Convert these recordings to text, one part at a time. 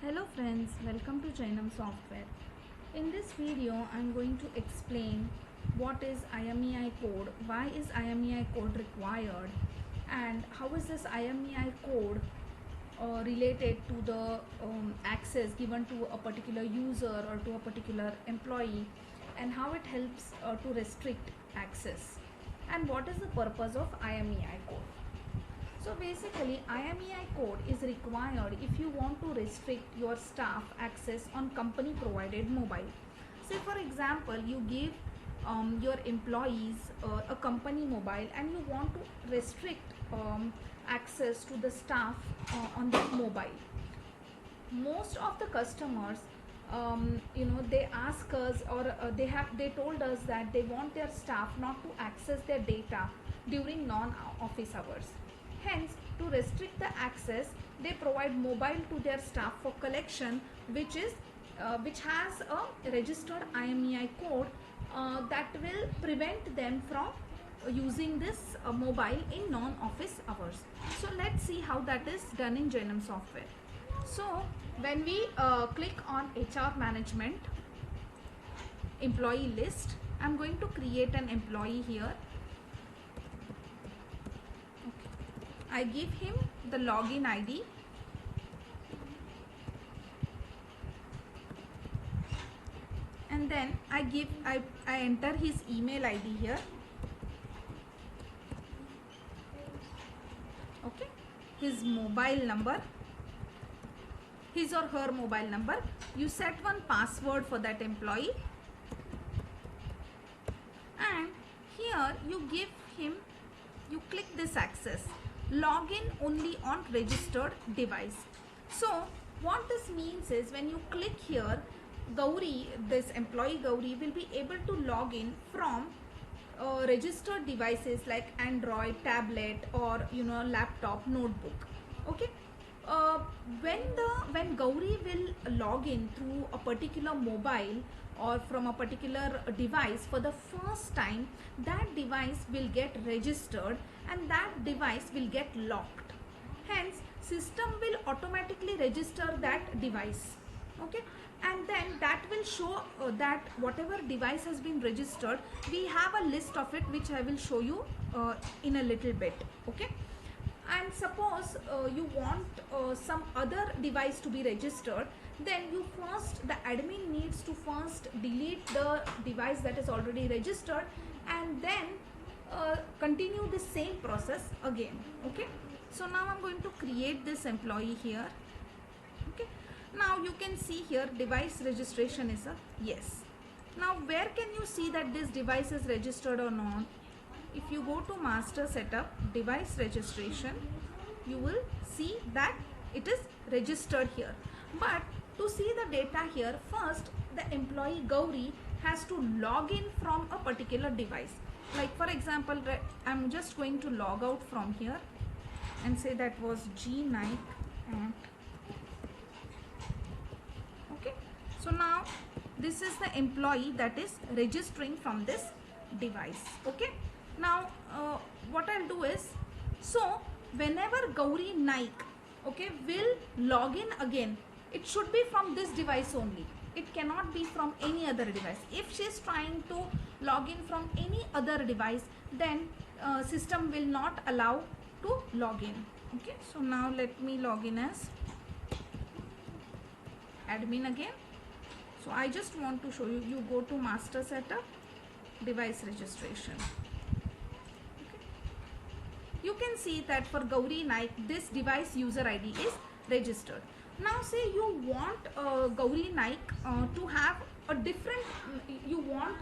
Hello friends, welcome to Genome Software. In this video, I am going to explain what is IMEI code, why is IMEI code required, and how is this IMEI code related to the access given to a particular user or to a particular employee, and how it helps to restrict access, and what is the purpose of IMEI code. So basically IMEI code is required if you want to restrict your staff access on company provided mobile. Say for example, you give your employees a company mobile and you want to restrict access to the staff on that mobile. Most of the customers they ask us, or they told us that they want their staff not to access their data during non-office hours. Hence, to restrict the access, they provide mobile to their staff for collection, which has a registered IMEI code that will prevent them from using this mobile in non-office hours. So let's see how that is done in Genome Software. So when we click on HR management employee list, I'm going to create an employee here. I give him the login ID, and then I enter his email ID here. Okay, his mobile number, his or her mobile number. You set one password for that employee, and here you click this access. Login only on registered device. So what this means is, when you click here, Gauri, this employee Gauri, will be able to log in from registered devices like Android, tablet, or laptop, notebook. Okay. When Gauri will log in through a particular mobile or from a particular device for the first time, that device will get registered and that device will get locked. Hence, system will automatically register that device. Okay, and then that will show that whatever device has been registered, we have a list of it, which I will show you in a little bit. Okay. And suppose you want some other device to be registered, then the admin needs to first delete the device that is already registered and then continue the same process again. Okay, so now I'm going to create this employee here. Okay, now you can see here device registration is a yes. Now where can you see that this device is registered or not? If you go to master setup, device registration, you will see that it is registered here. But to see the data here, first the employee Gauri has to log in from a particular device. Like for example, I'm just going to log out from here and say that was G9. Okay, so now this is the employee that is registering from this device. Okay. Now what I'll do is, so whenever Gauri Naik will log in again, it should be from this device only. It cannot be from any other device. If she is trying to log in from any other device, then system will not allow to log in. Okay, so now let me log in as admin again. So I just want to show you, you go to master setup, device registration. You can see that for Gauri Naik, this device user ID is registered. Now say you want Gauri Naik to have a different, you want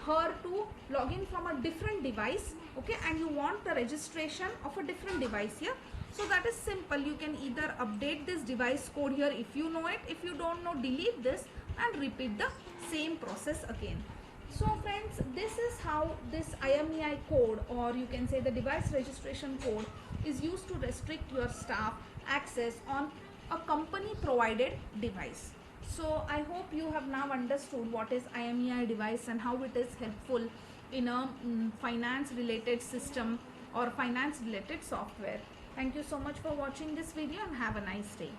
her to log in from a different device, okay, and you want the registration of a different device here. So that is simple. You can either update this device code here if you know it. If you don't know, delete this and repeat the same process again. So friends, this is how this IMEI code, or you can say the device registration code, is used to restrict your staff access on a company provided device. So I hope you have now understood what is IMEI device and how it is helpful in a finance related system or finance related software. Thank you so much for watching this video and have a nice day.